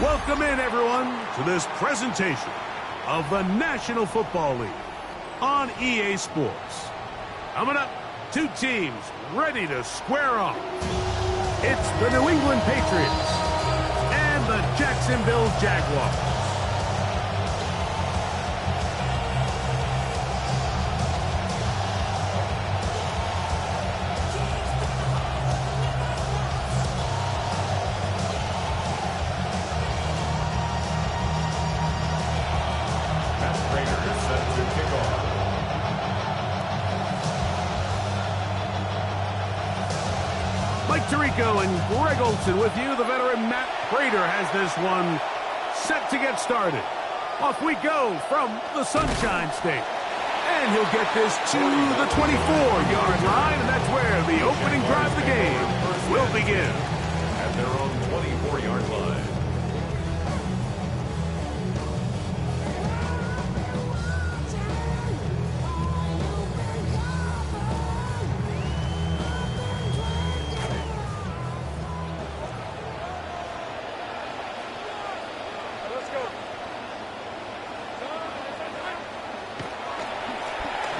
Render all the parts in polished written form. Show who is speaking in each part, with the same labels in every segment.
Speaker 1: Welcome in, everyone, to this presentation of the National Football League on EA Sports. Coming up, two teams ready to square off. It's the New England Patriots and the Jacksonville Jaguars. And Greg Olson with you. The veteran Matt Prater has this one set to get started. Off we go from the Sunshine State. And he'll get this to the 24-yard line, and that's where the opening drive of the game will begin.
Speaker 2: At their own 24-yard line.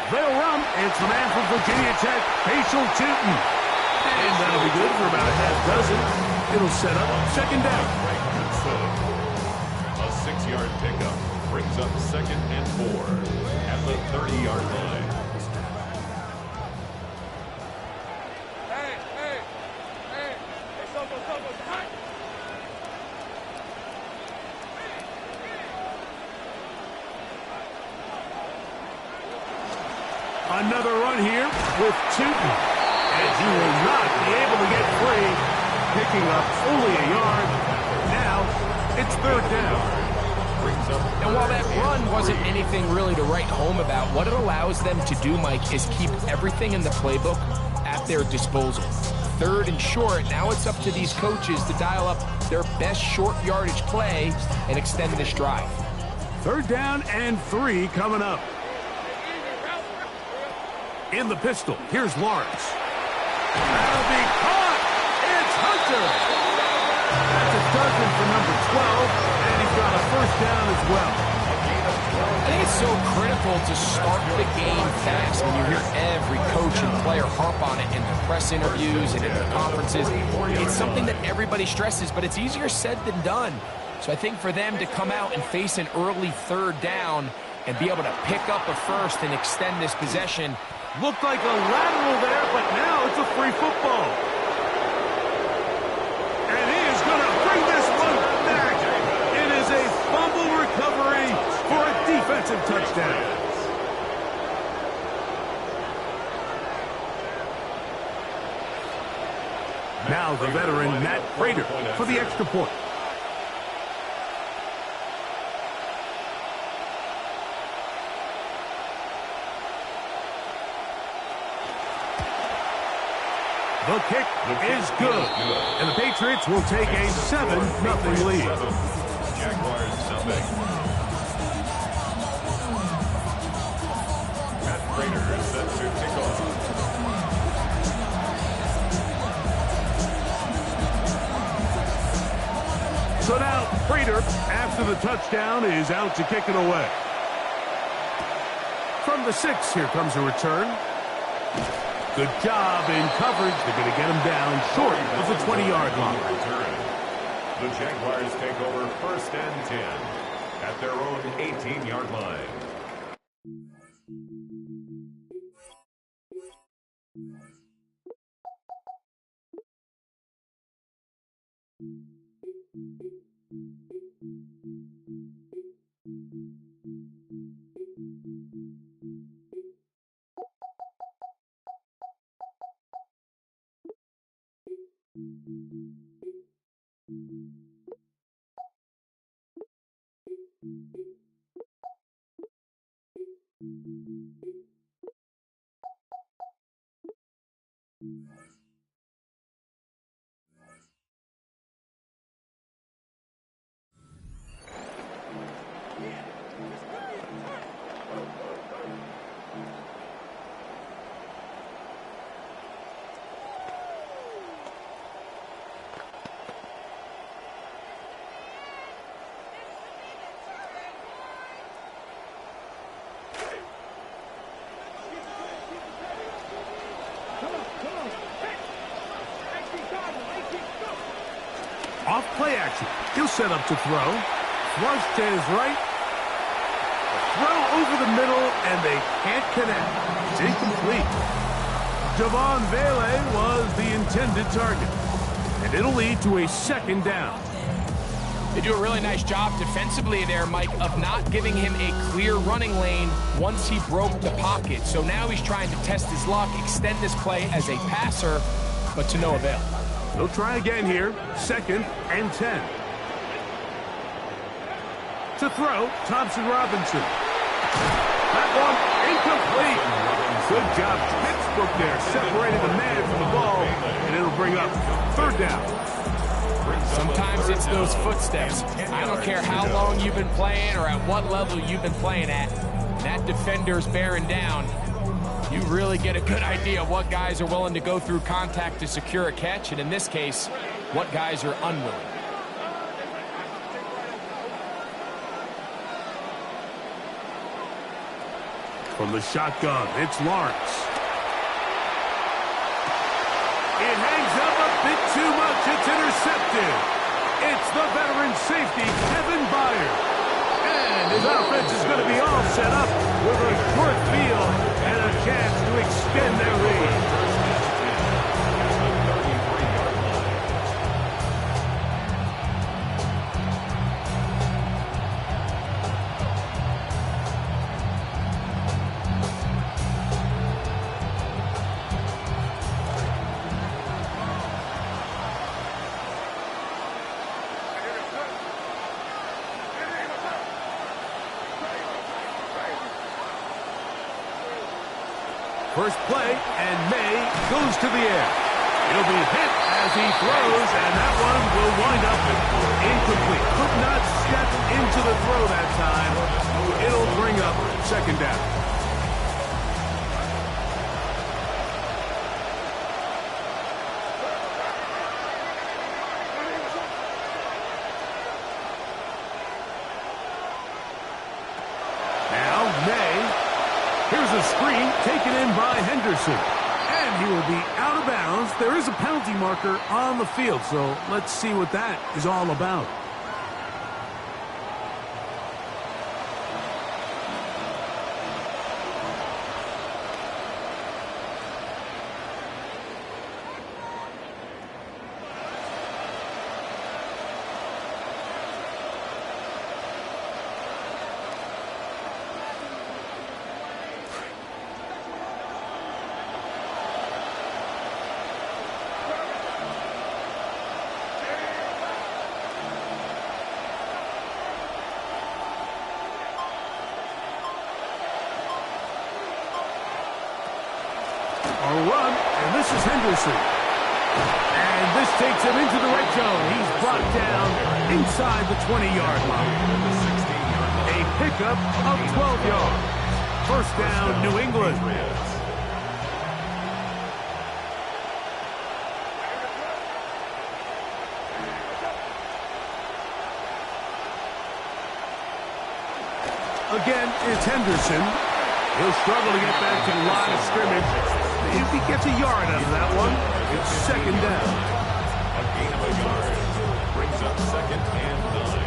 Speaker 1: They'll run. It's the man from Virginia Tech, Facial Tootin. And that'll be good for about a half dozen. It'll set up second down.
Speaker 2: A 6-yard pickup brings up 2nd and 4 at the 30-yard line.
Speaker 1: Another run here with Tootin. And he will not be able to get free. Picking up only a yard. Now it's 3rd down.
Speaker 3: And while that run wasn't anything really to write home about, what it allows them to do, Mike, is keep everything in the playbook at their disposal. 3rd and short, now it's up to these coaches to dial up their best short yardage play and extend this drive.
Speaker 1: 3rd down and 3 coming up. In the pistol, here's Lawrence. That'll be caught. It's Hunter. That's a dozen for number 12, and he's got a 1st down as well.
Speaker 3: I think it's so critical to start the game fast. When you hear every coach and player harp on it in their press interviews and in their conferences, it's something that everybody stresses, but it's easier said than done. So I think for them to come out and face an early 3rd down and be able to pick up a 1st and extend this possession.
Speaker 1: Looked like a lateral there, but now it's a free football. And he is going to bring this one back. It is a fumble recovery for a defensive touchdown. Now the veteran Matt Prater for the extra point. The kick is good, and the Patriots will take a 7-0 lead.
Speaker 2: Jaguars something. Matt Prater is set to kick off.
Speaker 1: So now Prater, after the touchdown, is out to kick it away. From the 6, here comes a return. Good job in coverage. They're going to get him down short of the 20-yard line.
Speaker 2: The Jaguars take over 1st and 10 at their own 18-yard line.
Speaker 1: Off play action. He'll set up to throw. Flush to his right. Throw over the middle, and they can't connect. It's incomplete. Javon Vele was the intended target. And it'll lead to a second down.
Speaker 3: They do a really nice job defensively there, Mike, of not giving him a clear running lane once he broke the pocket. So now he's trying to test his luck, extend this play as a passer, but to no avail.
Speaker 1: They'll try again here. 2nd and 10. To throw, Thompson Robinson. That one incomplete. Good job, Pittsburgh there, separating the man from the ball, and it'll bring up 3rd down.
Speaker 3: Sometimes it's those footsteps. I don't care how long you've been playing or at what level you've been playing at. That defender's bearing down. You really get a good idea of what guys are willing to go through contact to secure a catch, and in this case, what guys are unwilling.
Speaker 1: From the shotgun, it's Lawrence. It hangs up a bit too much. It's intercepted. It's the veteran safety, Kevin Byard. And his offense is going to be all set up with a short field and a chance to extend their lead. First play, and May goes to the air. He'll be hit as he throws, and that one will wind up incomplete. Could not step into the throw that time. It'll bring up 2nd down. Now May. Here's a screen taken in by Henderson. And he will be out of bounds. There is a penalty marker on the field, so let's see what that is all about. A run, and this is Henderson. And this takes him into the red zone. He's brought down inside the 20-yard line. A pickup of 12 yards. First down, New England. Again, it's Henderson. He'll struggle to get back to the line of scrimmage. If he gets a yard out of that one, it's 2nd down.
Speaker 2: A gain of a yard brings up 2nd and 9.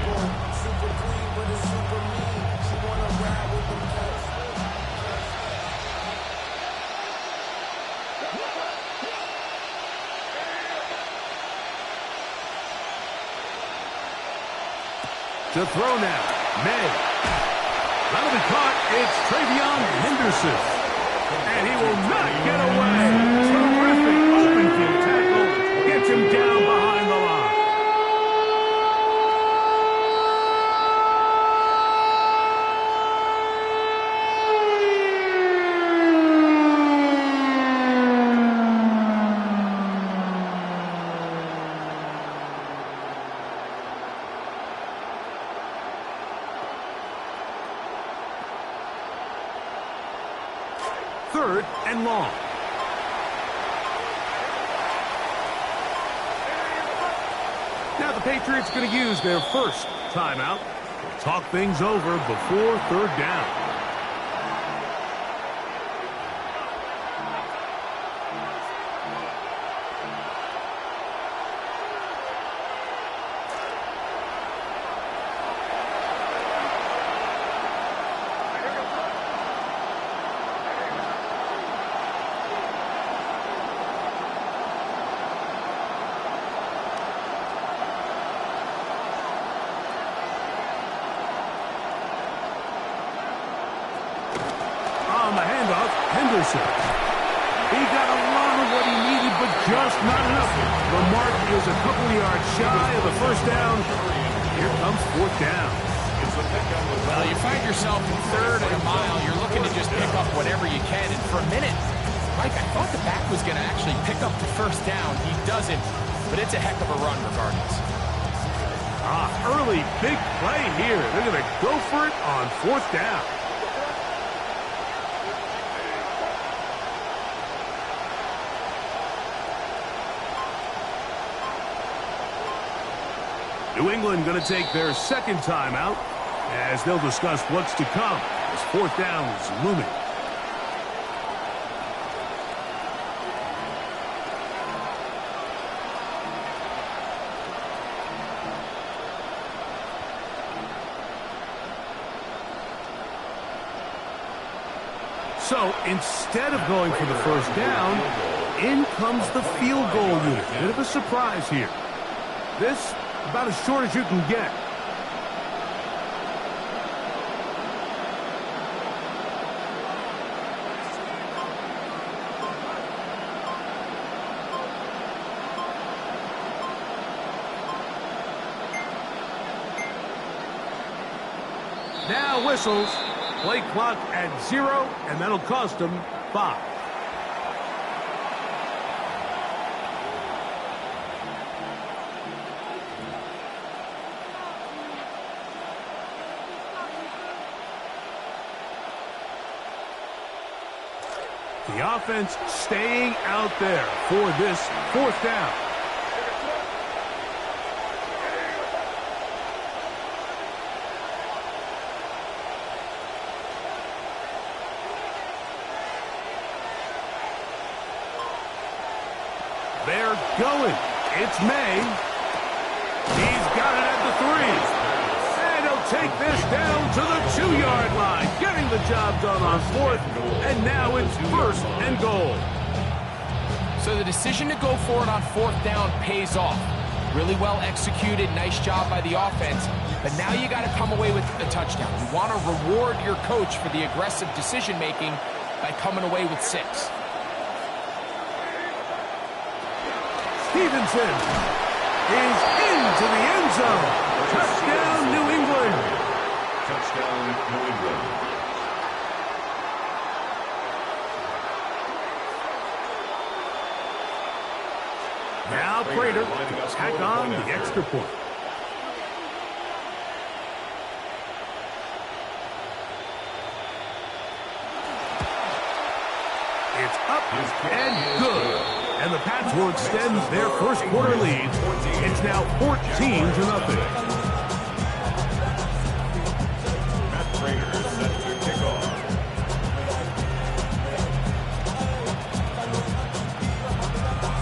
Speaker 1: To throw now, May. That'll be caught. It's Travion Henderson. And he will not get away. Terrific open field tackle. Gets him down behind the line. Third and long. Now the Patriots going to use their first timeout. Talk things over before 3rd down. Henderson. He got a lot of what he needed, but just not enough. The mark is a couple of yards shy of the first down. Here comes fourth down.
Speaker 3: Well, you find yourself in third and a mile. You're looking to just pick up whatever you can. And for a minute, Mike, I thought the back was going to actually pick up the first down. He doesn't, but it's a heck of a run regardless.
Speaker 1: Early big play here. They're going to go for it on fourth down. New England going to take their second timeout as they'll discuss what's to come as fourth down is looming. So instead of going for the first down, in comes the field goal unit. Bit of a surprise here. This about as short as you can get. Now whistles. Play clock at 0, and that'll cost them 5. The offense staying out there for this fourth down. They're going. It's May. He's got it at the 3. And he'll take this down to the 2-yard line. Getting the job done on fourth. And now it's first and goal.
Speaker 3: So the decision to go for it on fourth down pays off. Really well executed. Nice job by the offense. But now you got to come away with a touchdown. You want to reward your coach for the aggressive decision-making by coming away with 6.
Speaker 1: Stevenson is into the end zone. Touchdown, New England.
Speaker 2: Touchdown, New England.
Speaker 1: Now Prater tack on the extra point. It's up and good. And the Pats will extend their first quarter lead. It's now 14-0.
Speaker 2: Matt Prater is set to kick off.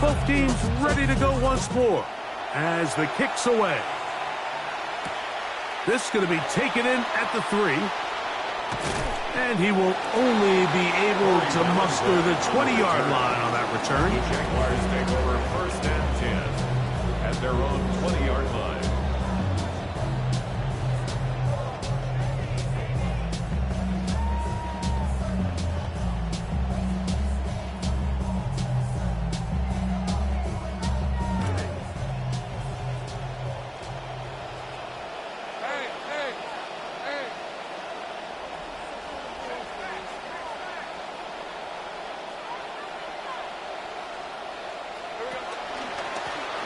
Speaker 1: Both teams ready to go once more as the kick's away. This is going to be taken in at the 3. And he will only be able to muster the 20-yard line on that return.
Speaker 2: The Jaguars take over first and 10 at their own 20-yard line.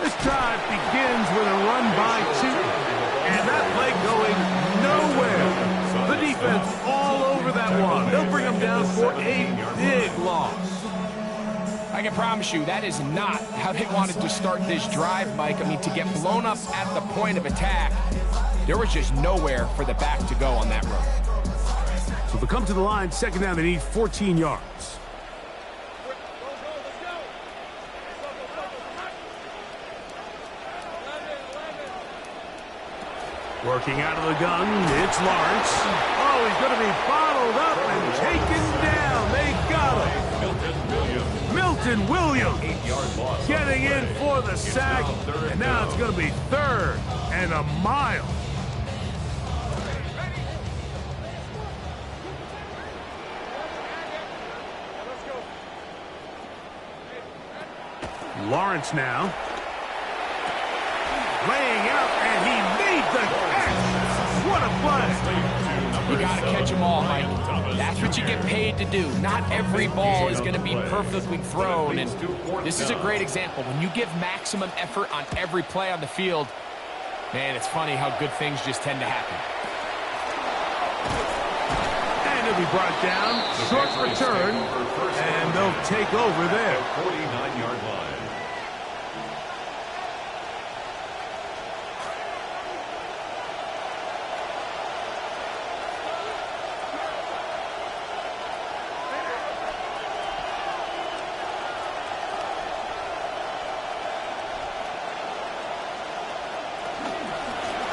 Speaker 1: This drive begins with a run by 2, and that play going nowhere. The defense all over that one. They'll bring them down for a big loss.
Speaker 3: I can promise you that is not how they wanted to start this drive, Mike. I mean, to get blown up at the point of attack, there was just nowhere for the back to go on that run.
Speaker 1: So they come to the line, second down, they need 14 yards. Working out of the gun, it's Lawrence. Oh, he's going to be bottled up and taken down. They got him. Milton Williams
Speaker 2: 8-yard loss.
Speaker 1: getting in for the sack, and now it's going to be 3rd and a mile. Lawrence now. Laying out, and he made the catch. What a play.
Speaker 3: You got to catch them all, Mike. That's what you get paid to do. Not every ball is going to be perfectly thrown, and this is a great example. When you give maximum effort on every play on the field, man, it's funny how good things just tend to happen.
Speaker 1: And he'll be brought down. Short return, and they'll take over there.
Speaker 2: 49-yard line.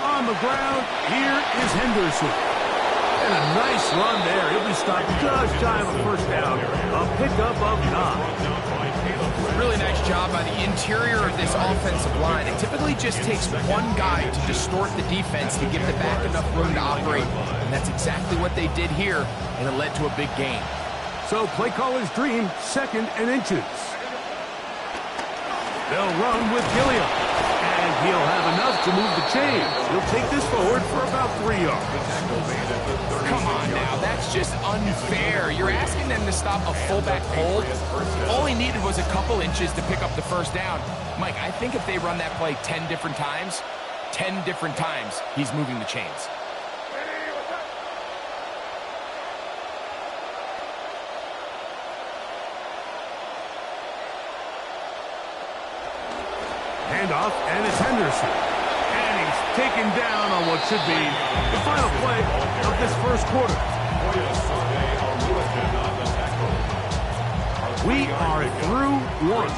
Speaker 1: On the ground, here is Henderson. And a nice run there. He'll be stopped just shy of a first down. A pickup of 9.
Speaker 3: Really nice job by the interior of this offensive line. It typically just takes one guy to distort the defense to give the back enough room to operate. And that's exactly what they did here, and it led to a big gain.
Speaker 1: So play caller's dream, 2nd and inches. They'll run with Gilliam. And he'll have enough to move the chains. He'll take this forward for about 3 yards.
Speaker 3: Come on now, that's just unfair. You're asking them to stop a fullback hold. All he needed was a couple inches to pick up the first down. Mike, I think if they run that play 10 different times, he's moving the chains.
Speaker 1: Handoff, and it's Henderson. And he's taken down on what should be the final play of this first quarter. We are through one.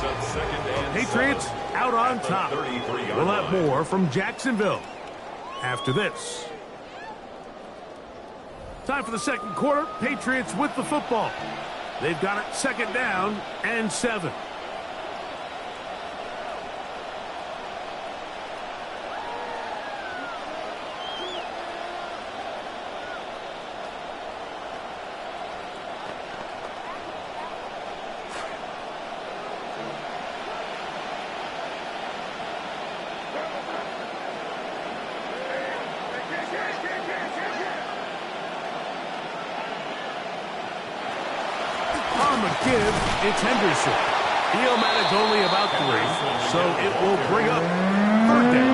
Speaker 1: Patriots out on top. We'll have more from Jacksonville after this. Time for the second quarter. Patriots with the football. They've got it 2nd down and 7. Give, it's Henderson. He'll manage only about 3, so it will bring up 3rd down.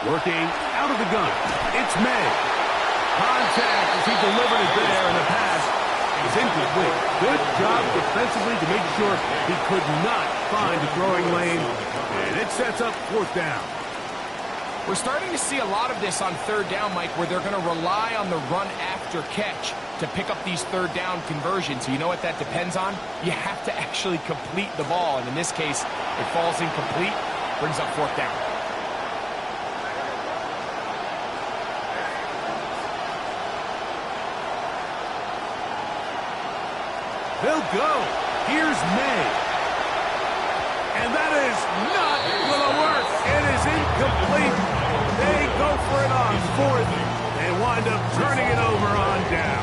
Speaker 1: Working out of the gun. It's May. Contact as he delivered it there, and the pass is incomplete. Good job defensively to make sure he could not find a throwing lane. And it sets up 4th down.
Speaker 3: We're starting to see a lot of this on 3rd down, Mike, where they're going to rely on the run after catch to pick up these 3rd down conversions. So you know what that depends on? You have to actually complete the ball. And in this case, it falls incomplete, brings up 4th down.
Speaker 1: They'll go. Here's May. And that is not going to work. It is incomplete. They go for it on 4th and wind up turning it over on down.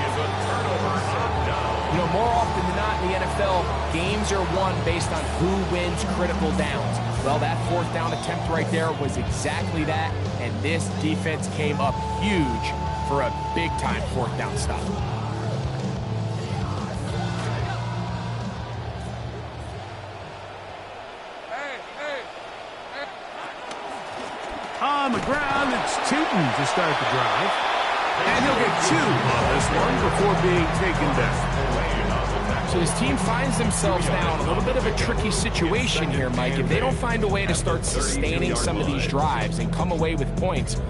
Speaker 3: You know, more often than not in the NFL, games are won based on who wins critical downs. Well, that 4th down attempt right there was exactly that, and this defense came up huge for a big-time 4th down stop.
Speaker 1: On the ground, it's Tootin to start the drive. And he'll get 2 on this one before being taken down.
Speaker 3: So his team finds themselves now in a little bit of a tricky situation here, Mike. If they don't find a way to start sustaining some of these drives and come away with points,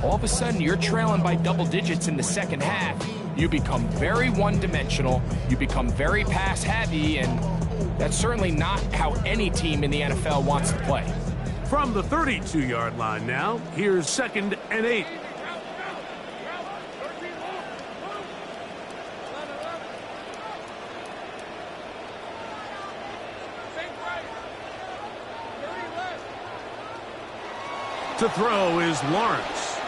Speaker 3: all of a sudden you're trailing by double digits in the second half. You become very one-dimensional, you become very pass-heavy, and that's certainly not how any team in the NFL wants to play.
Speaker 1: From the 32-yard line now, here's 2nd and 8. To throw is Lawrence.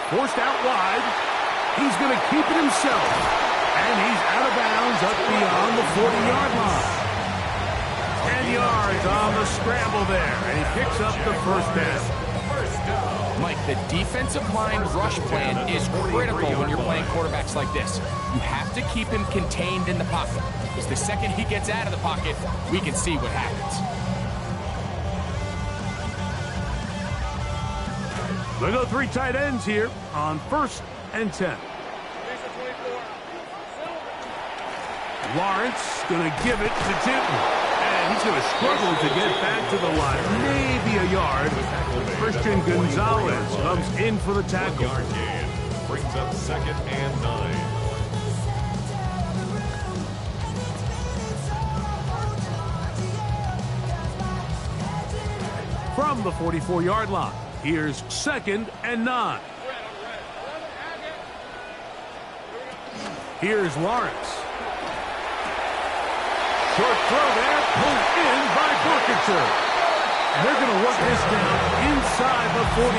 Speaker 1: Forced out wide. He's going to keep it himself. And he's out of bounds up beyond the 40-yard line. 10 yards on the scramble there. And he picks up the first down.
Speaker 3: Mike, the defensive line rush plan is critical when you're playing quarterbacks like this. You have to keep him contained in the pocket, because the second he gets out of the pocket, we can see what happens.
Speaker 1: They go 3 tight ends here on 1st and 10. Lawrence going to give it to Tinton. And he's going to struggle to get back to the line. Maybe a yard. Christian Gonzalez comes in for the tackle.
Speaker 2: Yard gain. Brings up 2nd and 9.
Speaker 1: From the 44-yard line, here's 2nd and 9. Here's Lawrence. Short throw there, pulled in by Forfeiture. And they're going to work this down inside the 45.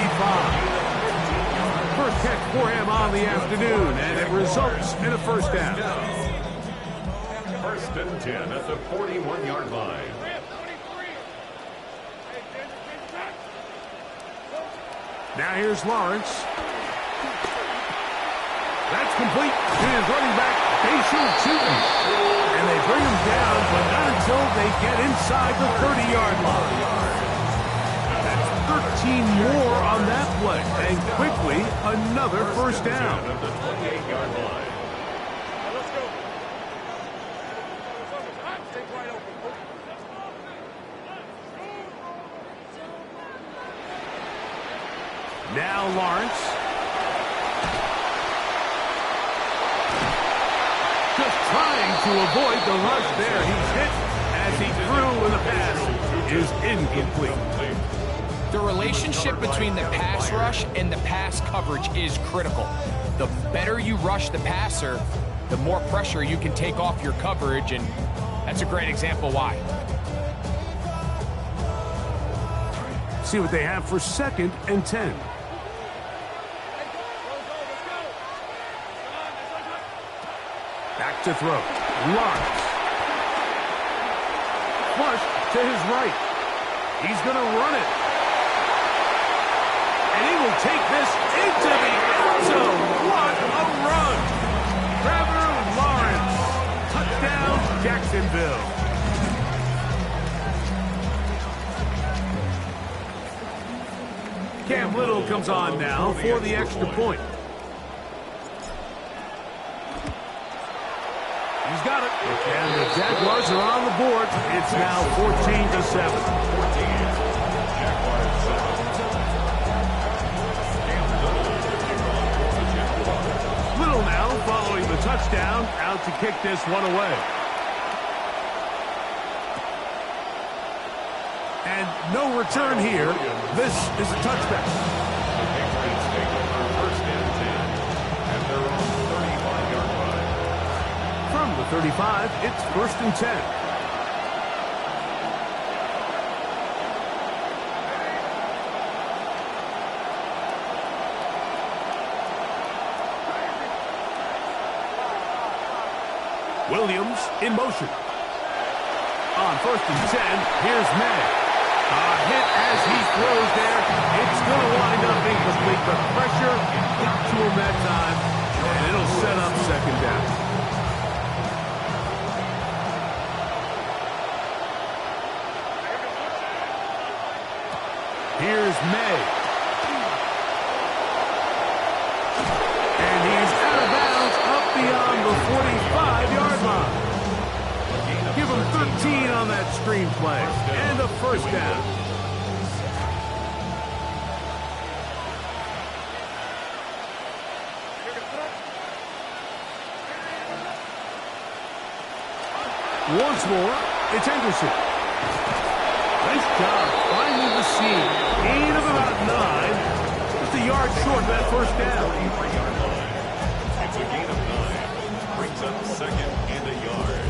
Speaker 1: First catch for him on the afternoon, and it results in a first down.
Speaker 2: 1st and 10 at the 41-yard line.
Speaker 1: Now here's Lawrence. That's complete to his running back, Basil Chuton. And they bring him down, but not until they get inside the 30-yard line. That's 13 more on that play. And quickly, another first down.
Speaker 2: At the 28-yard line.
Speaker 1: Now Lawrence. Just trying to avoid the rush there. He's hit as he threw, and the pass is incomplete.
Speaker 3: The relationship between the pass rush and the pass coverage is critical. The better you rush the passer, the more pressure you can take off your coverage, and that's a great example why.
Speaker 1: See what they have for 2nd and 10. Back to throw. Lawrence. Flush to his right. He's going to run it. And he will take this into the end zone. What a run. Trevor Lawrence. Touchdown, Jacksonville. Cam Little comes on now for the extra point. He's got it. And the Jaguars are on the board. It's now 14-7. Little now following the touchdown, out to kick this one away. And no return here. This is a touchback.
Speaker 2: The Patriots take over 1st and 10 at their own 35-yard line.
Speaker 1: From the 35, it's 1st and 10. Williams in motion. On 1st and 10, here's May. A hit as he throws there. It's going to wind up incomplete. The pressure got to him that time, and it'll set up 2nd down. Here's May. And he's out of bounds up beyond the 45-yard line. Give him 13 on that screen play. And a first down. Once more, it's Henderson. Nice job finding the seam. Gain of about 9. Just a yard short of that first down.
Speaker 2: It's a gain of 9. Brings up second and a yard.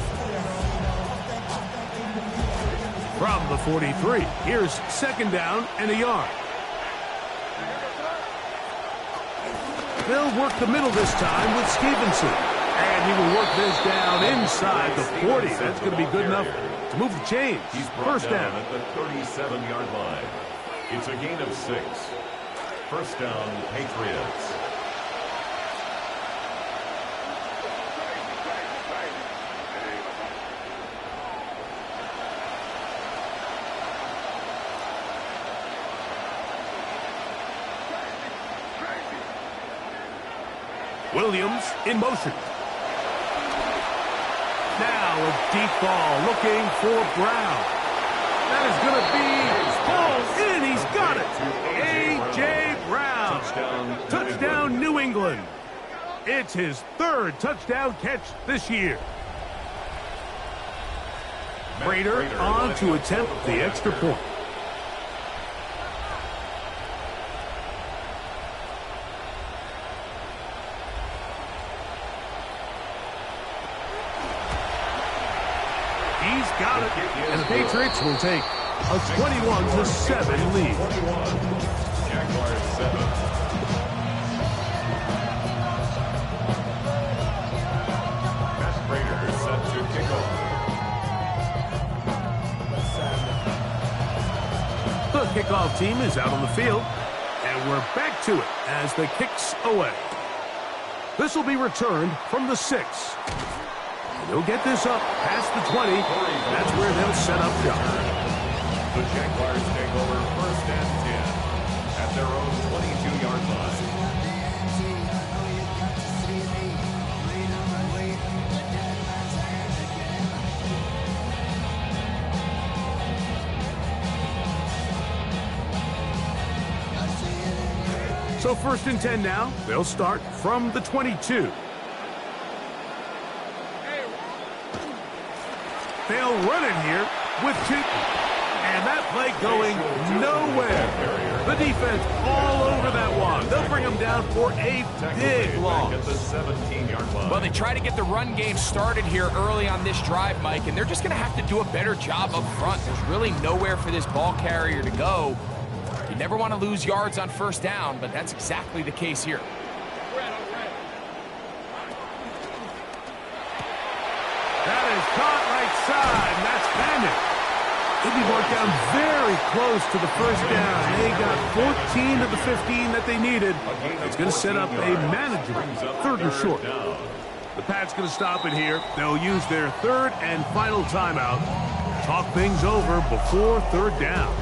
Speaker 1: From the 43, here's second down and a yard. They'll work the middle this time with Stevenson. And he will work this down inside the 40. That's going to be good enough to move the chains.
Speaker 2: He's brought down at the 37-yard line. It's a gain of 6. First down, Patriots.
Speaker 1: Williams in motion. Now a deep ball looking for Brown. That is going to be ball in. He's got it. A.J. Brown. Touchdown, New England. It's his third touchdown catch this year. Prater on to attempt the extra point. He's got it, and the Patriots will take a 21-7 lead.
Speaker 2: Jaguars 7. Matt Prater set to kick off.
Speaker 1: The kickoff team is out on the field, and we're back to it as the kick's away. This will be returned from the 6. They'll get this up past the 20. That's where they'll set up shop.
Speaker 2: The Jaguars take over first and 10 at their own 22-yard line.
Speaker 1: So first and 10 now. They'll start from the 22. They'll run it here with Tootin. And that play going nowhere. The defense all over that one. They'll bring them down for a big loss.
Speaker 2: At the 17-yard line.
Speaker 3: Well, they try to get the run game started here early on this drive, Mike, and they're just going to have to do a better job up front. There's really nowhere for this ball carrier to go. You never want to lose yards on first down, but that's exactly the case here.
Speaker 1: That is caught right side, and that's Bandit. They'll be marked down very close to the first down. They got 14 of the 15 that they needed. It's going to set up a manageable third and short. The Pats going to stop it here. They'll use their third and final timeout. Talk things over before third down.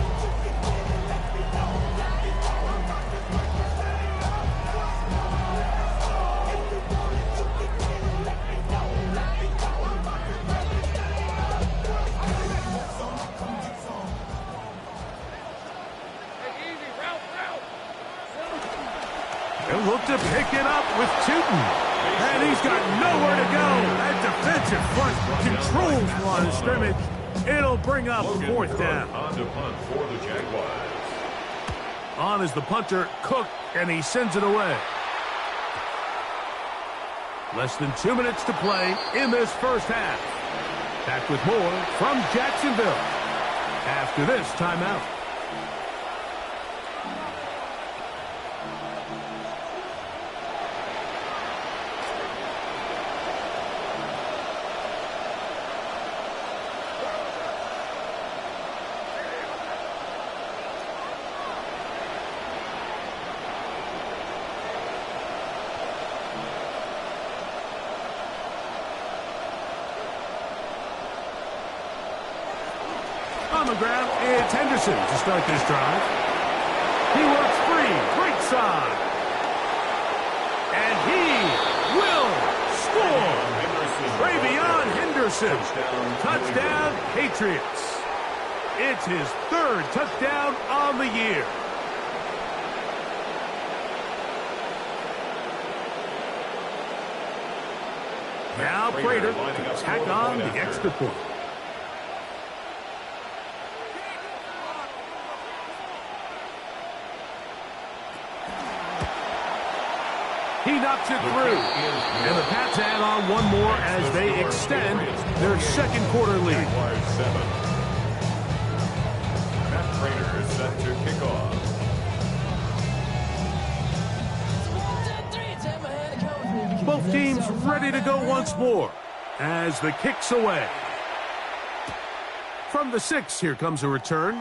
Speaker 1: They'll look to pick it up with Tootin. And he's got nowhere to go. That defensive front controls the line of scrimmage. It'll bring up fourth down.
Speaker 2: On to punt for the Jaguars.
Speaker 1: On is the punter, Cook, and he sends it away. Less than 2 minutes to play in this first half. Back with more from Jacksonville after this timeout. On the ground, it's Henderson to start this drive. He works free, right side. And he will score. Travion Henderson. Touchdown, Patriots. It's his third touchdown on the year. Now Prater to tack on the extra point. He knocks it through. And the Pats add on one more as they extend their second quarter lead.
Speaker 2: Jaguar 7. Matt Prater is set to kick off.
Speaker 1: Both teams ready to go once more as the kick's away. From the 6, here comes a return.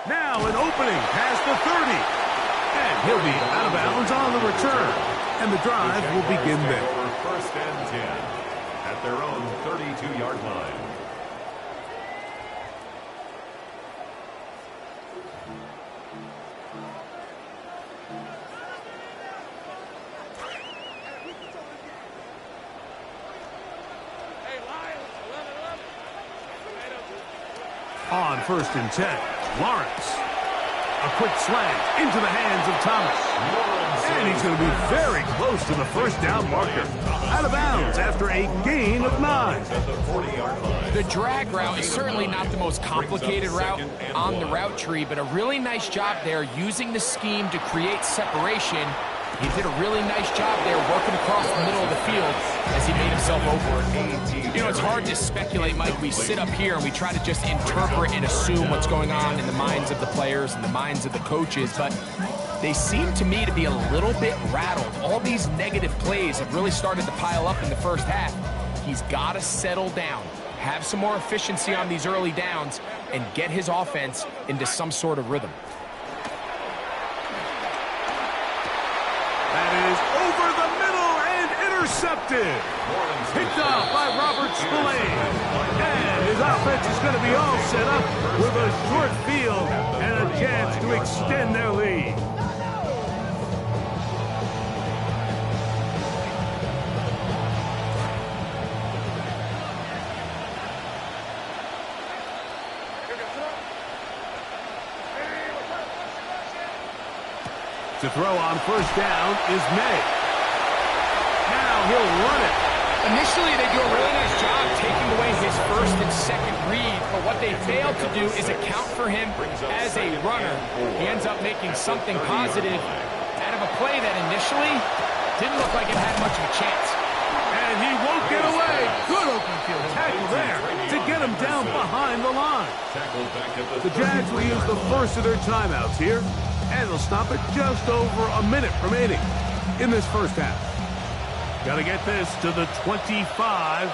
Speaker 1: Now an opening past the 30. And he'll be out of bounds on the return. And the drive will begin there.
Speaker 2: First and 10 at their own 32-yard line.
Speaker 1: On first and 10, Lawrence. A quick slant into the hands of Thomas. And he's going to be very close to the first down marker. Out of bounds after a gain of 9.
Speaker 3: The drag route is certainly not the most complicated route on the route tree, but a really nice job there using the scheme to create separation. He did a really nice job there working across the middle of the field as he made himself over. You know, it's hard to speculate, Mike. We sit up here and we try to just interpret and assume what's going on in the minds of the players and the minds of the coaches, but they seem to me to be a little bit rattled. All these negative plays have really started to pile up in the first half. He's got to settle down, have some more efficiency on these early downs, and get his offense into some sort of rhythm.
Speaker 1: That is over the middle and intercepted. Picked off by Robert Spillane. And his offense is going to be all set up with a short field and a chance to extend their lead. To throw on first down is May. Now he'll run it.
Speaker 3: Initially, they do a really nice job taking away his first and second read, but what they fail to do is account for him as a runner. He ends up making something positive out of a play that initially didn't look like it had much of a chance.
Speaker 1: And he won't get away. Good open field tackle there to get him down behind the line. The Jags will use the first of their timeouts here. And they'll stop it just over a minute remaining in this first half. Got to get this to the 25.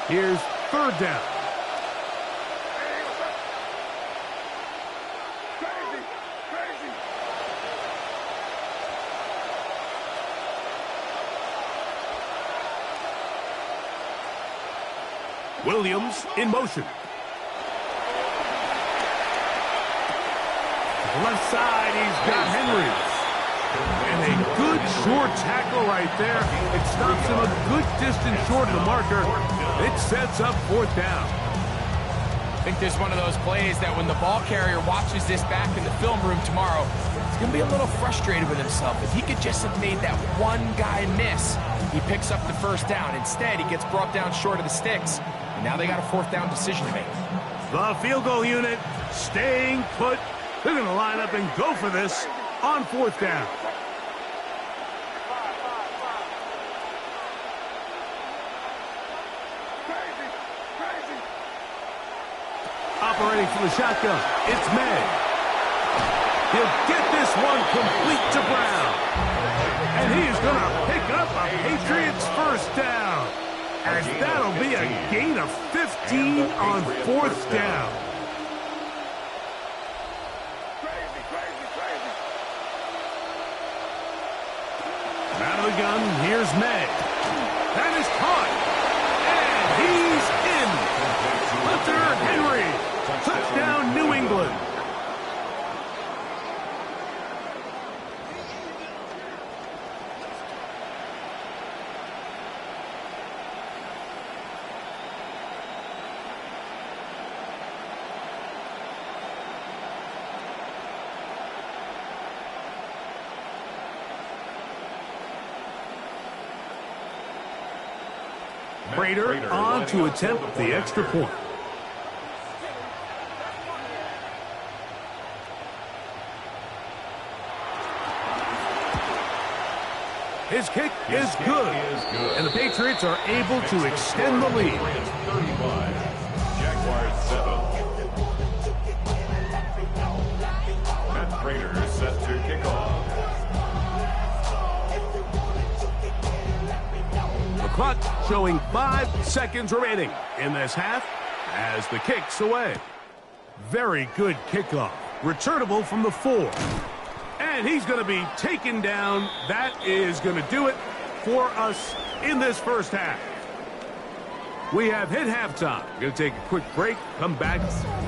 Speaker 1: Here's third down. Williams in motion. Left side, he's got Henry. And a good short tackle right there. It stops him a good distance short of the marker. It sets up fourth down.
Speaker 3: I think there's one of those plays that when the ball carrier watches this back in the film room tomorrow, he's going to be a little frustrated with himself. If he could just have made that one guy miss, he picks up the first down. Instead, he gets brought down short of the sticks. And now they got a fourth down decision to make.
Speaker 1: The field goal unit staying put. They're going to line up and go for this on fourth down. Operating from the shotgun, it's May. He'll get this one complete to Brown. And he is going to pick up a Patriots first down. As that'll be a gain of 15 on fourth down. Out of the gun, here's May. That is caught. And he's in. Hunter Henry. Touchdown, New England. Prater on to attempt the extra point. His kick is good, and the Patriots are able to extend the lead.
Speaker 2: 35, Jaguars 7. Matt Prater is set to kick off.
Speaker 1: The clock showing 5 seconds remaining in this half as the kick's away. Very good kickoff. Returnable from the 4. And he's going to be taken down. That is going to do it for us in this first half. We have hit halftime. Going to take a quick break, come back,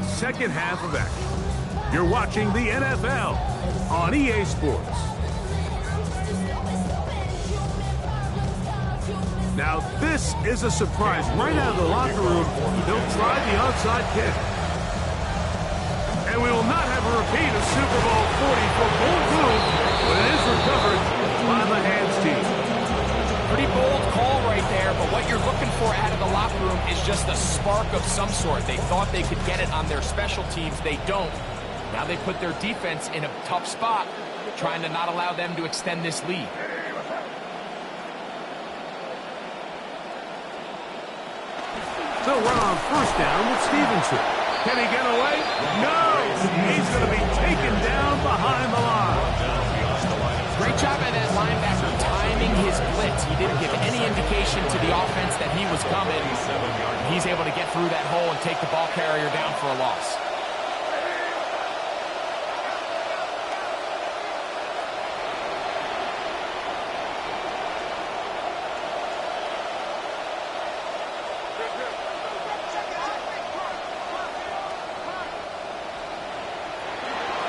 Speaker 1: second half of action. You're watching the NFL on EA Sports. Now, this is a surprise. Right out of the locker room, they'll try the onside kick. And we will not have a repeat of Super Bowl 40 for bold move when it is recovered by the hands team.
Speaker 3: Pretty bold call right there, but what you're looking for out of the locker room is just a spark of some sort. They thought they could get it on their special teams. They don't. Now they put their defense in a tough spot, trying to not allow them to extend this lead.
Speaker 1: They'll run on first down with Stevenson. Can he get away? No! He's going to be taken down behind the line.
Speaker 3: Great job by that linebacker timing his blitz. He didn't give any indication to the offense that he was coming. He's able to get through that hole and take the ball carrier down for a loss.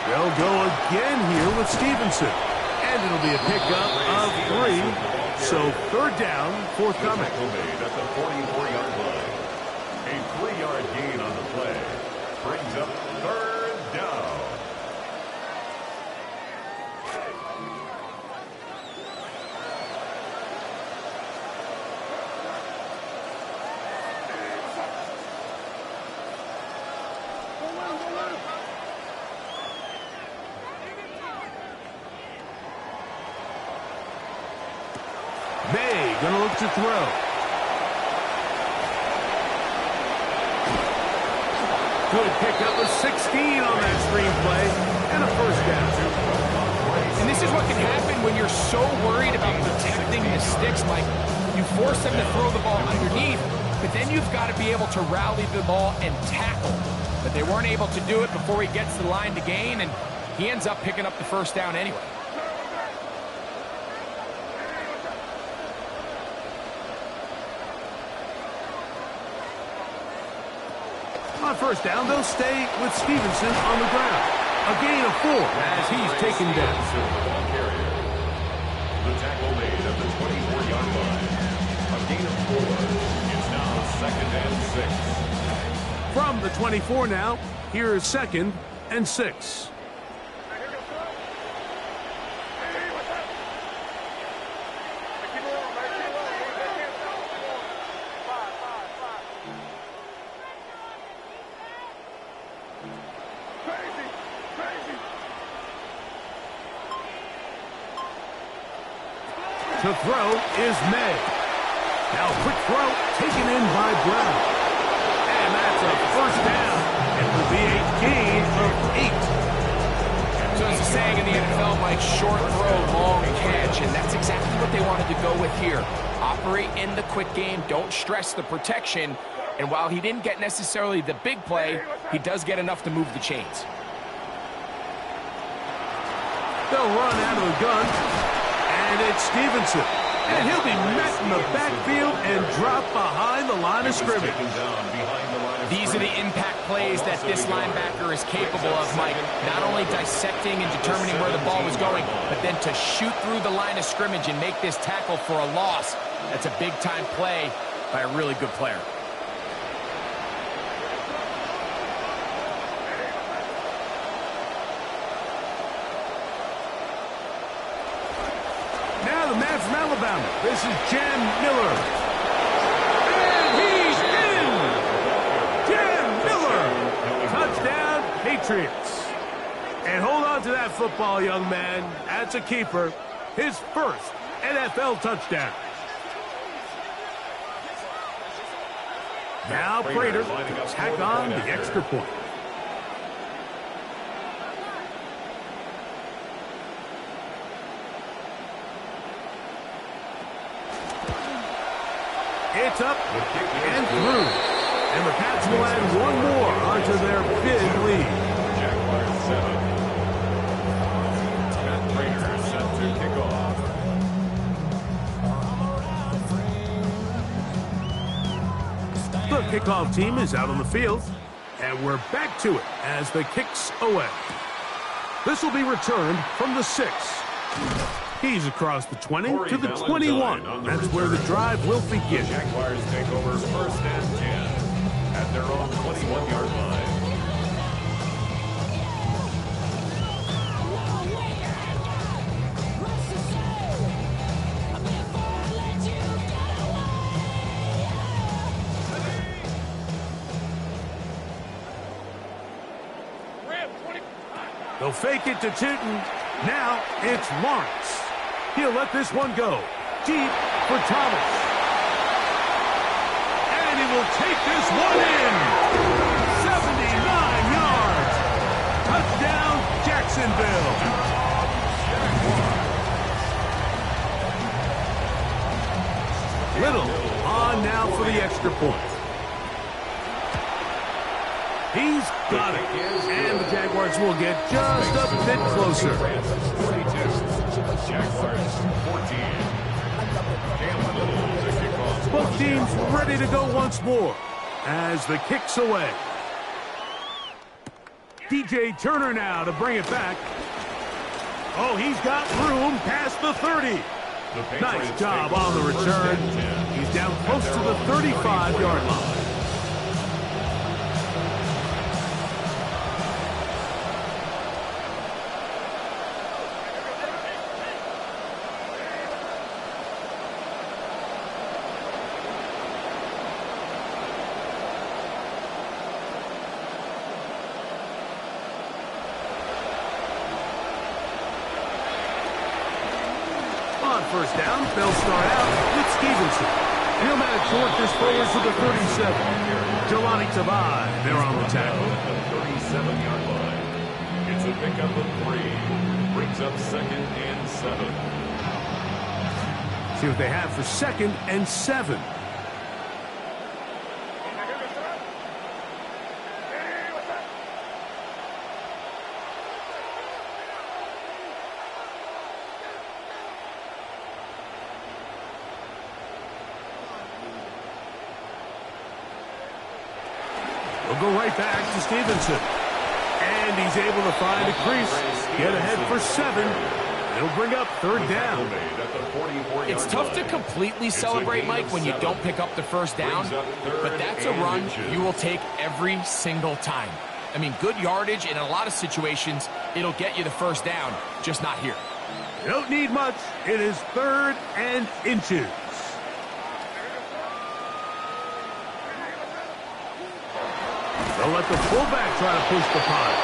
Speaker 1: They'll go again here with Stevenson. And it'll be a pickup of 3. So third down, forthcoming.
Speaker 2: Made at the 44-yard line. A 3-yard gain on the play. Brings up third down.
Speaker 1: May gonna look to throw. Good pickup of 16 on that screenplay and a first down.
Speaker 3: And this is what can happen when you're so worried about protecting the sticks, Mike. You force them to throw the ball underneath, but then you've got to be able to rally the ball and tackle. But they weren't able to do it before he gets to the line to gain, and he ends up picking up the first down anyway.
Speaker 1: On first down, they'll stay with Stevenson on the ground. A gain of 4 as he's taken down.
Speaker 2: The tackle made at the 24-yard line. A gain of 4. It's now second and 6.
Speaker 1: From the 24 now, here is second and 6. To throw is May. Now quick throw taken in by Brown. And that's a first down. It will be a gain of 8.
Speaker 3: So as the saying in the NFL, Mike, short throw, long catch, and that's exactly what they wanted to go with here. Operate in the quick game, don't stress the protection, and while he didn't get necessarily the big play, he does get enough to move the chains.
Speaker 1: They'll run out of the gun. And it's Stevenson. And he'll be met in the backfield and drop behind the line of scrimmage.
Speaker 3: These are the impact plays that this linebacker is capable of, Mike. Not only dissecting and determining where the ball was going, but then to shoot through the line of scrimmage and make this tackle for a loss. That's a big-time play by a really good player.
Speaker 1: Now the man from Alabama. This is Jan Miller. And football, young man. That's a keeper. His first NFL touchdown. Now Prater to tack on the extra point. It's up and through. And the Pats will add one more onto their big lead.
Speaker 2: Jaguar 7. Matt Prater set to kick off.
Speaker 1: The kickoff team is out on the field. And we're back to it as the kick's away. This will be returned from the 6. He's across the 20 to the 21. That's where the drive will begin.
Speaker 2: The Jaguars take over first and 10 at their own 21-yard line.
Speaker 1: They'll fake it to Tootin. Now it's Lawrence. He'll let this one go. Deep for Thomas. And he will take this one in. 79 yards. Touchdown, Jacksonville. Little on now for the extra point. He's got it. And the Jaguars will get just a bit closer.
Speaker 2: 42. Jaguars 14.
Speaker 1: Both teams ready to go once more as the kick's away. DJ Turner now to bring it back. Oh, he's got room past the 30. Nice job on the return. He's down close to the 35-yard line. On first down, they'll start out with Stevenson. He'll manage to work this forward to the 37. Jelani Tavai, they're on the tackle.
Speaker 2: At the 37-yard line. It's a pickup of 3. Brings up second and 7.
Speaker 1: See what they have for second and 7. We'll go right back to Stevenson. And he's able to find a crease. Get ahead for 7. It'll bring up third down.
Speaker 3: It's tough to completely celebrate, Mike, when you don't pick up the first down. But that's a run you will take every single time. I mean, good yardage, and in a lot of situations, it'll get you the first down, just not here.
Speaker 1: You don't need much. It is 3rd and inches. They'll let the fullback try to push the punt.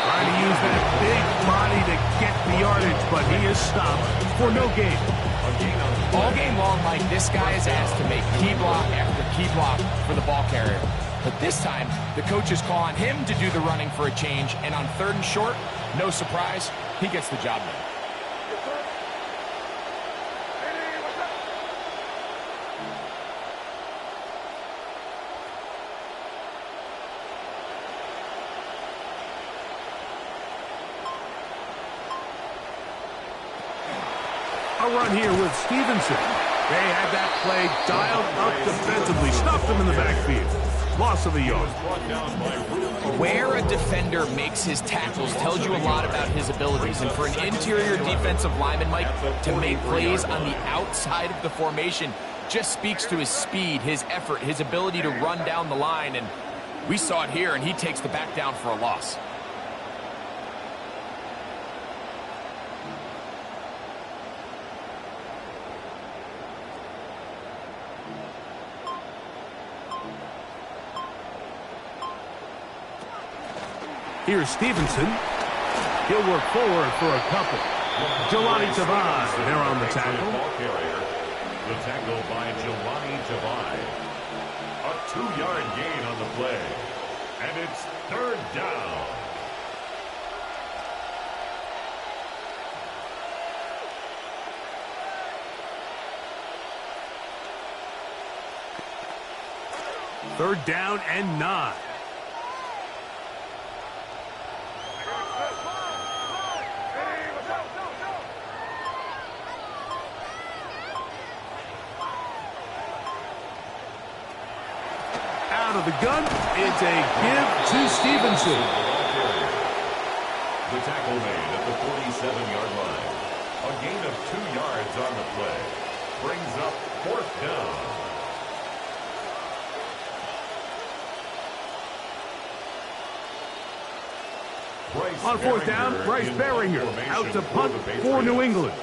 Speaker 1: Trying to use that big body to get the yardage, but he is stopped for no gain.
Speaker 3: All game long, Mike, this guy is asked to make key block after key block for the ball carrier. But this time, the coach is calling him to do the running for a change, and on 3rd and short, no surprise, he gets the job done.
Speaker 1: A run here with Stevenson. They had that play dialed up defensively. Stopped him in the backfield. Loss of a yard.
Speaker 3: Where a defender makes his tackles tells you a lot about his abilities. And for an interior defensive lineman, Mike, to make plays on the outside of the formation just speaks to his speed, his effort, his ability to run down the line. And we saw it here, and he takes the back down for a loss.
Speaker 1: Here's Stevenson. He'll work forward for a couple. Jelani Tavai there on the tackle.
Speaker 2: The tackle by Jelani Tavai. A 2-yard gain on the play. And it's third down.
Speaker 1: Third down and 9. Out of the gun, it's a give to Stevenson.
Speaker 2: The tackle made at the 47-yard line. A gain of 2 yards on the play. Brings up fourth down.
Speaker 1: On fourth down, Bryce Beringer out to punt for New England.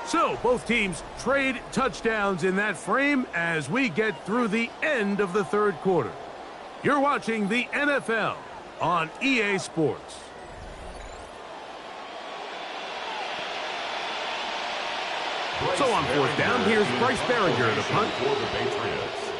Speaker 1: So, both teams trade touchdowns in that frame as we get through the end of the third quarter. You're watching the NFL on EA Sports. So on fourth down, here's Bryce Beringer to punt.
Speaker 2: For the Patriots.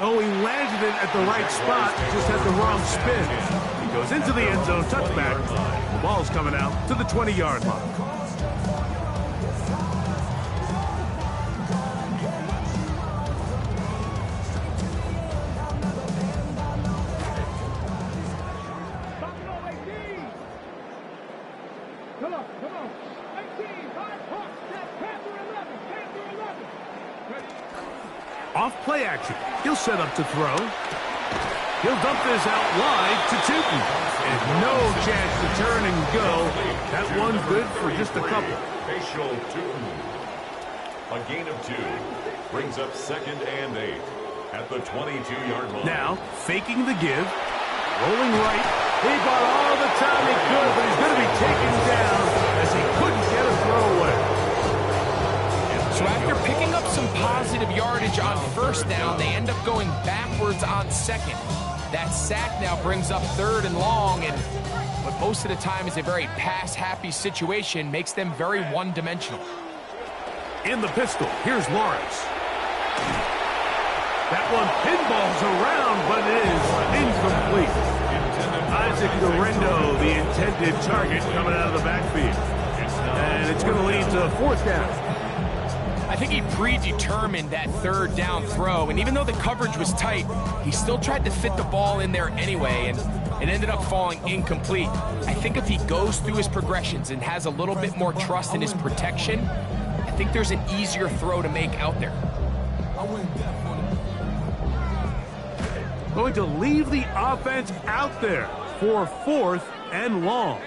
Speaker 1: Oh, he landed it at the right spot, just had the wrong spin. He goes into the end zone, touchback. The ball's coming out to the 20-yard line. Off play action. He'll set up to throw. He'll dump this out wide to Tootin. And no chance to turn and go. That one's good for just a couple.
Speaker 2: Facial Tootin. A gain of 2. Brings up second and 8 at the 22-yard line.
Speaker 1: Now, faking the give. Rolling right. He got all the time he could, but he's going to be taken down as he couldn't get a throw away.
Speaker 3: So after picking up some positive yardage on first down, they end up going backwards on second. That sack now brings up third and long, and what most of the time is a very pass-happy situation makes them very one-dimensional.
Speaker 1: In the pistol, here's Lawrence. That one pinballs around, but it is incomplete. Isaac Guerrero, the intended target, coming out of the backfield. And it's going to lead to fourth down.
Speaker 3: I think he predetermined that third down throw, and even though the coverage was tight, he still tried to fit the ball in there anyway, and it ended up falling incomplete. I think if he goes through his progressions and has a little bit more trust in his protection, I think there's an easier throw to make out there.
Speaker 1: Going to leave the offense out there for fourth and long.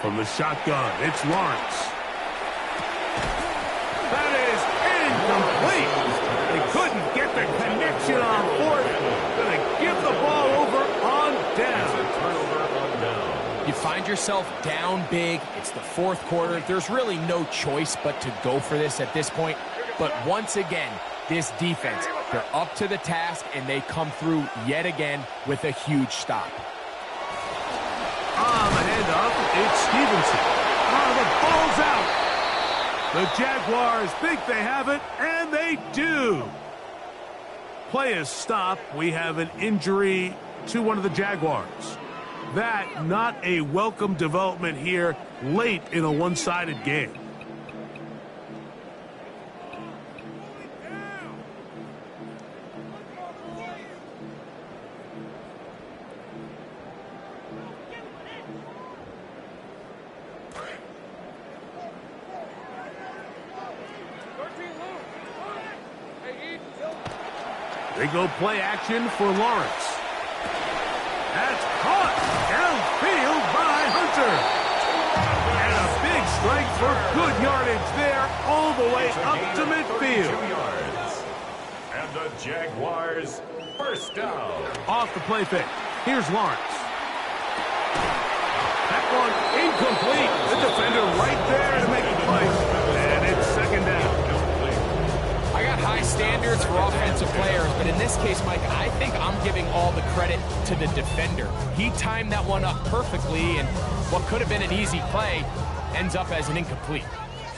Speaker 1: From the shotgun, it's Lawrence. That is incomplete. They couldn't get the connection on fourth. Going to give the ball over on down.
Speaker 3: You find yourself down big. It's the fourth quarter. There's really no choice but to go for this at this point. But once again, this defense, they're up to the task, and they come through yet again with a huge stop.
Speaker 1: On the handoff, it's Stevenson. Oh, the ball's out. The Jaguars think they have it, and they do. Play is stopped. We have an injury to one of the Jaguars. That, not a welcome development here late in a one-sided game. They go play action for Lawrence. That's caught downfield by Hunter. And a big strike for good yardage there all the way up to midfield.
Speaker 2: 2 yards. And the Jaguars first down.
Speaker 1: Off the play fake. Here's Lawrence. That one incomplete. The defender right there to make the play. And it's second down.
Speaker 3: I got high standards for offensive players, but in this case, Mike, I think I'm giving all the credit to the defender. He timed that one up perfectly, and what could have been an easy play ends up as an incomplete.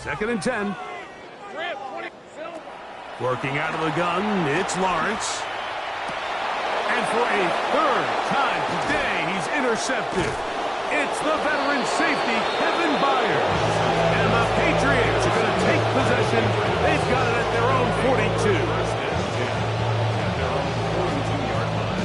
Speaker 1: Second and 10. Working out of the gun, it's Lawrence. And for a third time today, he's intercepted. It's the veteran safety, Kevin Byers. And the Patriots are going to take possession. They've got it at their own 42.
Speaker 2: At their own 42-yard line.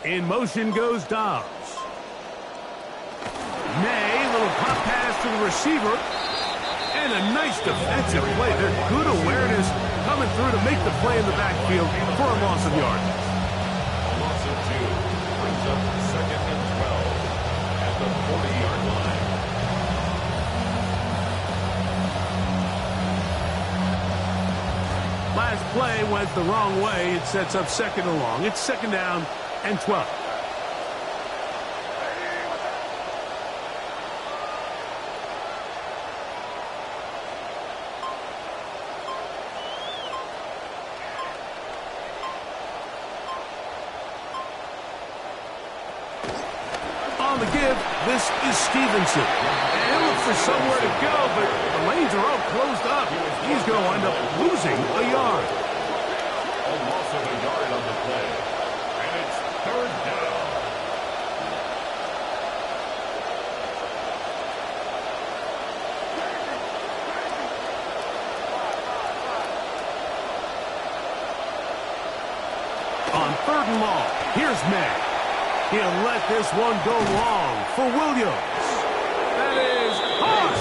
Speaker 1: In motion goes Dobbs. May, little pop pass to the receiver. And a nice defensive play there. Good awareness coming through to make the play in the backfield for a loss of yards.
Speaker 2: A loss of 2 brings up second and 12 at the 40-yard line.
Speaker 1: Last play went the wrong way. It sets up second and long. It's second down and 12. On the give, this is Stevenson. And he'll look for somewhere to go, but the lanes are all closed up. He's going to wind up losing a yard.
Speaker 2: A loss of a yard on the play. And it's third down.
Speaker 1: On third and long, here's May. He'll let this one go long for Williams. That is caught.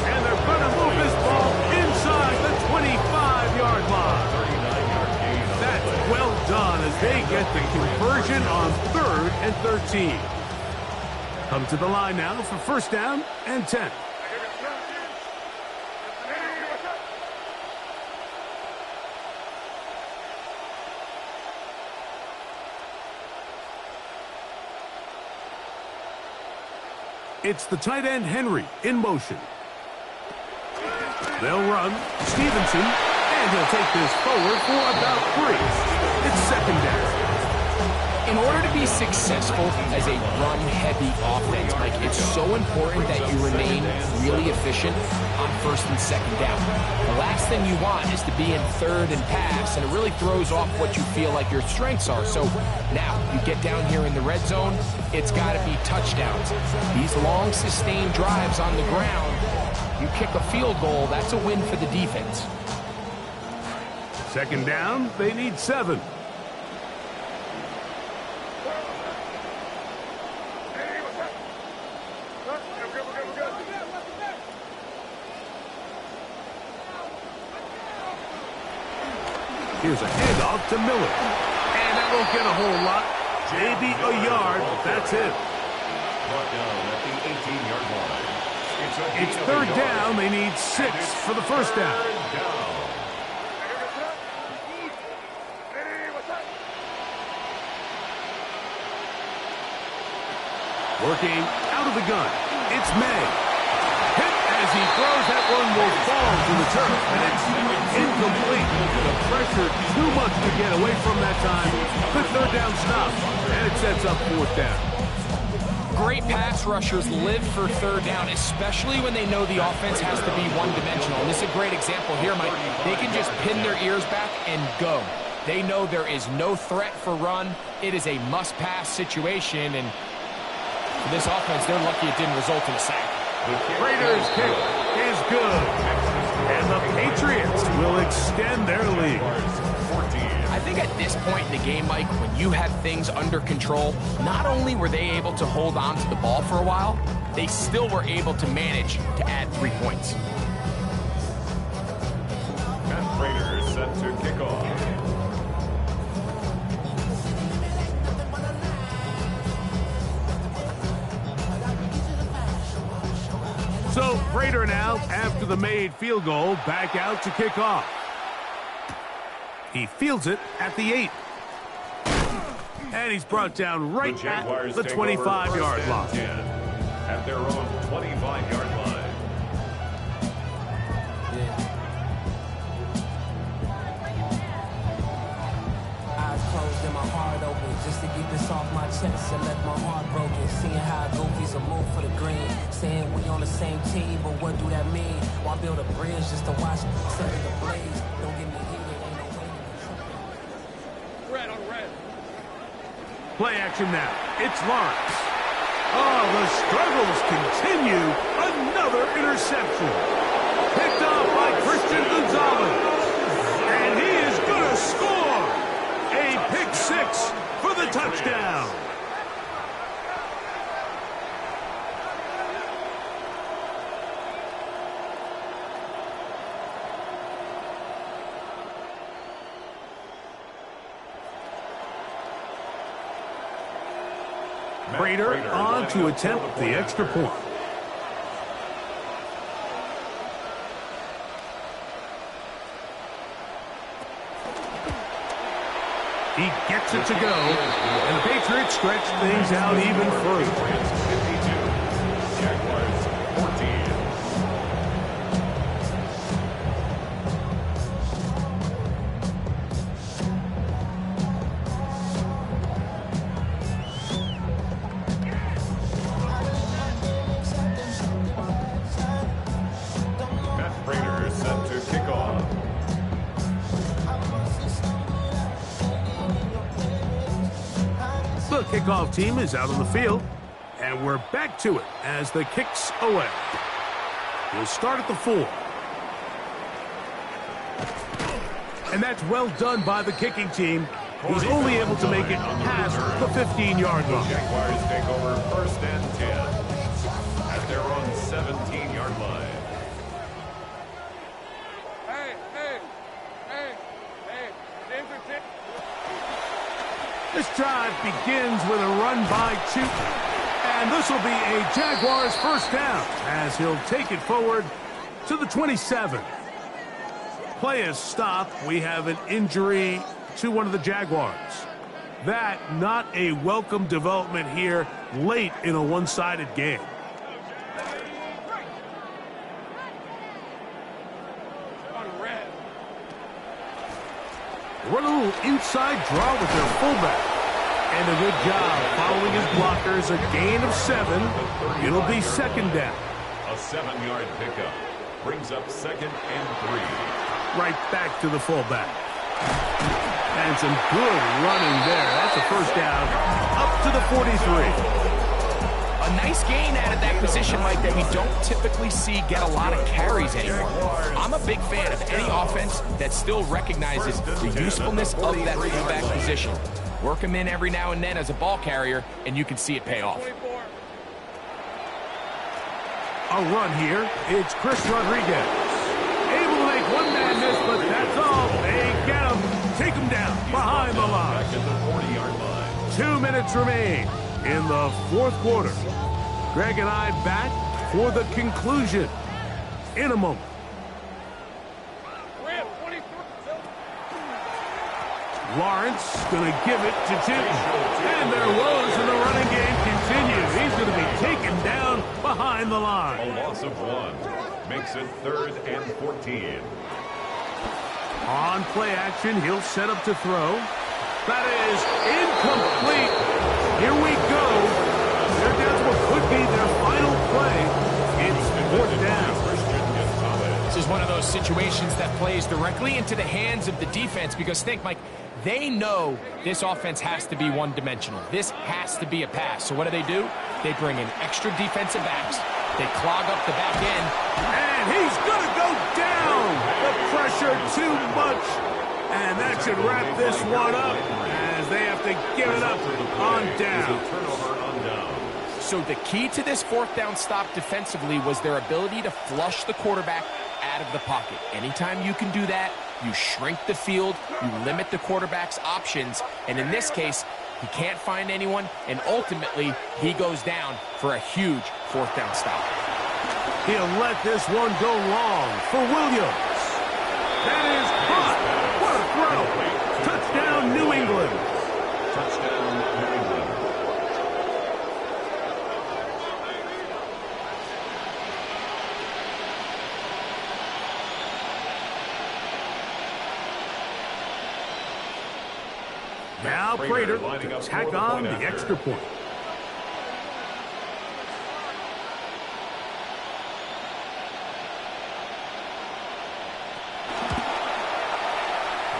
Speaker 1: And they're going to move this ball inside the 25-yard line.
Speaker 2: 39-yard gain.
Speaker 1: That's well done as they get the conversion on 3rd and 13. Come to the line now for first down and 10. It's the tight end, Henry, in motion. They'll run. Stevenson, and he'll take this forward for about 3. It's second down.
Speaker 3: In order to be successful as a run-heavy offense, Mike, it's so important that you remain really efficient on first and second down. The last thing you want is to be in third and pass, and it really throws off what you feel like your strengths are. So now you get down here in the red zone, it's got to be touchdowns. These long, sustained drives on the ground, you kick a field goal, that's a win for the defense.
Speaker 1: Second down, they need 7. Here's a handoff to Miller. And that won't get a whole lot. Maybe a yard. That's it.
Speaker 2: Brought down at the 18-yard line.
Speaker 1: It's third down. They need 6 for the first down.
Speaker 2: Third down.
Speaker 1: Working out of the gun. It's May. Hit as he throws. That one will fall to the turf. And it's incomplete. The pressure too much to get away from that time. Good third down stop. And it sets up fourth down.
Speaker 3: Great pass rushers live for third down, especially when they know the offense has to be one-dimensional. And this is a great example here, Mike. They can just pin their ears back and go. They know there is no threat for run. It is a must-pass situation, and for this offense, they're lucky it didn't result in a sack.
Speaker 1: Raiders' kick is good, and the Patriots will extend their lead.
Speaker 3: I think at this point in the game, Mike, when you have things under control, not only were they able to hold on to the ball for a while, they still were able to manage to add 3 points.
Speaker 2: Raiders set to kick off.
Speaker 1: So Prater now, after the made field goal, back out to kick off. He fields it at the 8. And he's brought down right at the 25-yard line.
Speaker 2: At their own 25-yard line.
Speaker 4: Eyes closed and my heart open, just to get this off my chest and let my heart broken. Seeing how goofies will move for the green, saying we on the same team, but what do that mean? Why build a bridge just to watch setting the blaze? Don't get me heated, ain't no way to
Speaker 5: Red on red.
Speaker 1: Play action now. It's Lawrence. Oh, the struggles continue. Another interception. Picked off by Christian Gonzalez. And he is going to score. A pick 6 for the touchdown. Prater on to attempt the extra point. He gets it to go, and the Patriots stretch things out even further.
Speaker 2: 52, Jaguars 14. Prater set to kick off.
Speaker 1: The kickoff team is out on the field, and we're back to it as the kicks away. We'll start at the 4. And that's well done by the kicking team. He's only able to make it past the 15-yard line.
Speaker 2: Jaguars take over 1st and 10 at their own 17-yard line.
Speaker 1: This drive begins with a run by Chute, and this will be a Jaguars first down as he'll take it forward to the 27. Play is stopped. We have an injury to one of the Jaguars. That not a welcome development here late in a one-sided game. Run a little inside draw with their fullback. And a good job following his blockers. A gain of 7. It'll be 2nd down.
Speaker 2: A 7-yard pickup brings up 2nd and 3.
Speaker 1: Right back to the fullback. And some good running there. That's a first down up to the 43.
Speaker 3: A nice gain out of that position, Mike, that we don't typically see get a lot of carries anymore. I'm a big fan of any offense that still recognizes the usefulness of that fullback position. Work him in every now and then as a ball carrier, and you can see it pay off.
Speaker 1: A run here. It's Chris Rodriguez. Able to make one man miss, but that's all. They get him. Take him down behind the line.
Speaker 2: Back at the 40-yard line.
Speaker 1: 2 minutes remain in the 4th quarter. Greg and I back for the conclusion in a moment. Lawrence going to give it to Chute. And their woes in the running game continue. He's going to be taken down behind the line.
Speaker 2: A loss of 1 makes it 3rd and 14.
Speaker 1: On play action, he'll set up to throw. That is incomplete. Here we go. They're down to what could be their final play. It's 4th down.
Speaker 3: This is one of those situations that plays directly into the hands of the defense because think, Mike, they know this offense has to be one-dimensional. This has to be a pass. So what do? They bring in extra defensive backs. They clog up the back end.
Speaker 1: And he's going to go down. The pressure too much. And that should wrap this one up as they have to give it up on down.
Speaker 3: So the key to this fourth down stop defensively was their ability to flush the quarterback out of the pocket. Anytime you can do that, you shrink the field, you limit the quarterback's options, and in this case, he can't find anyone, and ultimately, he goes down for a huge fourth down stop.
Speaker 1: He'll let this one go long for Williams. That is caught. What a throw. Touchdown, New England.
Speaker 2: Touchdown, New England.
Speaker 1: Now Prater to tack on the extra point.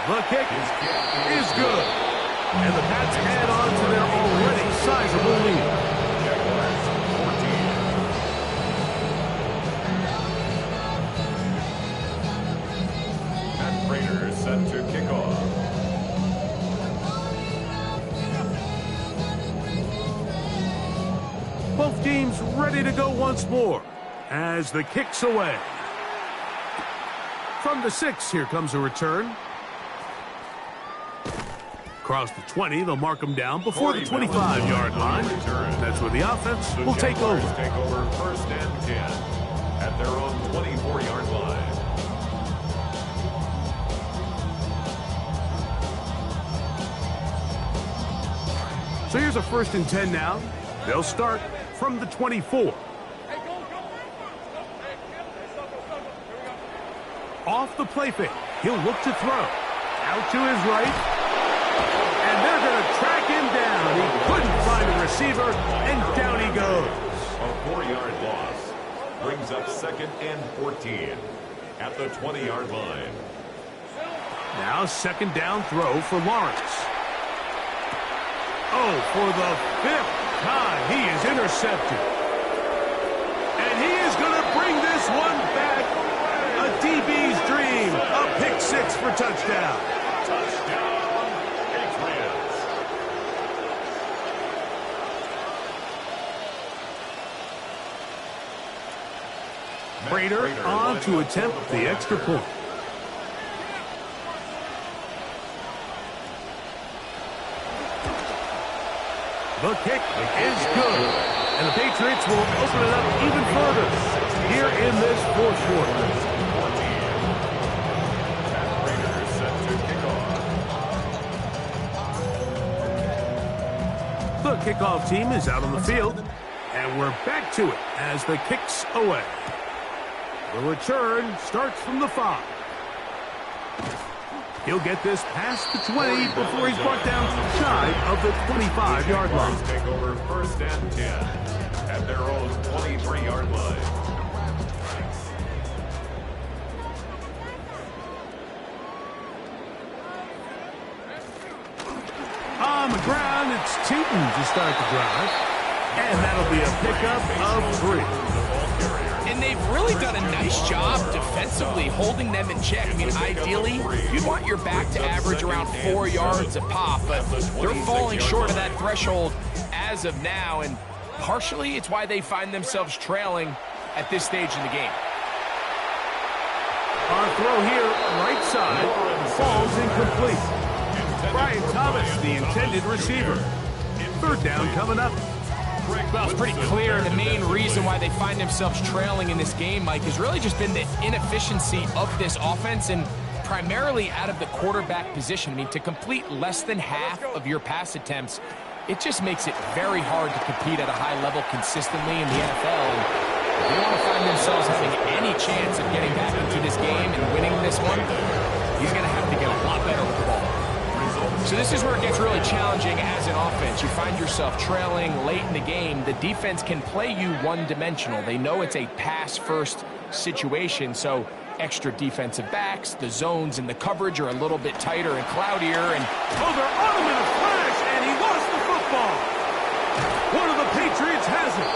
Speaker 1: The kick is good. And the Pats add on to their already sizable lead.
Speaker 2: Jaguars 14. Matt Prater set to kick off.
Speaker 1: Both teams ready to go once more as the kick's away. From the 6, here comes a return. Across the 20, they'll mark them down before the 25-yard line. That's where the offense will take over.
Speaker 2: Take over first and 10 at their own 24-yard line.
Speaker 1: So here's a first and 10 now. They'll start from the 24. Off the play fake, he'll look to throw. Out to his right. And they're going to track him down. He couldn't find a receiver, and down he goes.
Speaker 2: A 4-yard loss brings up second and 14 at the 20-yard line.
Speaker 1: Now second down throw for Lawrence. Oh, for the 5th time, he is intercepted. And he is going to bring this one back. A DB's dream. A pick 6 for touchdown.
Speaker 2: Touchdown, Patriots.
Speaker 1: Prater on to attempt the extra point. The kick is good. And the Patriots will open it up even further here in this fourth quarter. The kickoff team is out on the field, and we're back to it as the kick's away. The return starts from the 5. He'll get this past the 20 before he's brought down shy of the 25-yard line.
Speaker 2: Take over first and 10 at their own 23-yard line.
Speaker 1: On the ground, it's Tootin to start the drive. And that'll be a pickup of 3.
Speaker 3: And they've really done a nice job defensively holding them in check. I mean, ideally, you'd want your back to average around 4 yards a pop, but they're falling short of that threshold as of now, and partially it's why they find themselves trailing at this stage in the game.
Speaker 1: Our throw here, right side, falls incomplete. Brian Thomas, the intended receiver. Third down coming up.
Speaker 3: Well, it's pretty clear the main reason why they find themselves trailing in this game, Mike, has really just been the inefficiency of this offense and primarily out of the quarterback position. I mean, to complete less than half of your pass attempts, it just makes it very hard to compete at a high level consistently in the NFL. And if they want to find themselves having any chance of getting back into this game and winning this one, he's going to have to get a lot better with the ball. So this is where it gets really challenging as an offense. You find yourself trailing late in the game. The defense can play you one-dimensional. They know it's a pass-first situation, so extra defensive backs, the zones and the coverage are a little bit tighter and cloudier, and
Speaker 1: oh, they're on him in a flash, and he lost the football. One of the Patriots has it.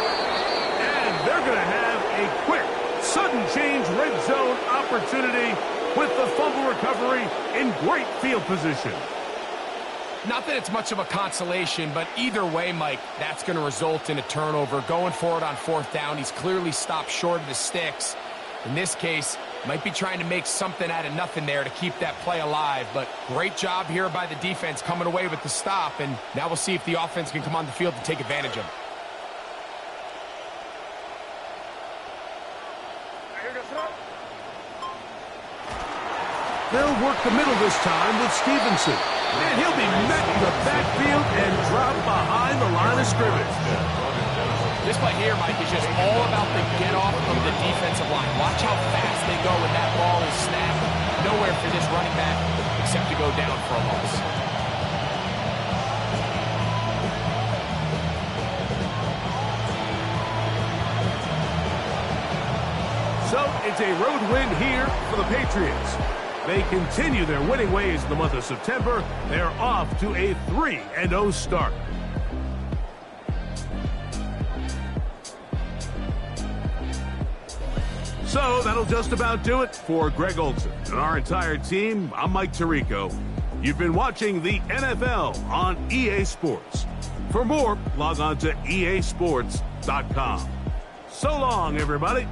Speaker 1: And they're going to have a quick, sudden change red zone opportunity with the fumble recovery in great field position.
Speaker 3: not that it's much of a consolation, but either way, Mike, that's going to result in a turnover. Going for it on 4th down, he's clearly stopped short of the sticks. In this case, might be trying to make something out of nothing there to keep that play alive, but great job here by the defense coming away with the stop, and now we'll see if the offense can come on the field to take advantage of it.
Speaker 1: They'll work the middle this time with Stevenson. And he'll be met in the backfield and dropped behind the line of scrimmage.
Speaker 3: This play here, Mike, is just all about the get-off of the defensive line. Watch how fast they go when that ball is snapped. Nowhere for this running back except to go down for a loss.
Speaker 1: So it's a road win here for the Patriots. They continue their winning ways in the month of September. They're off to a 3-0 start. So that'll just about do it for Greg Olsen and our entire team. I'm Mike Tirico. You've been watching the NFL on EA Sports. For more, log on to easports.com. So long, everybody.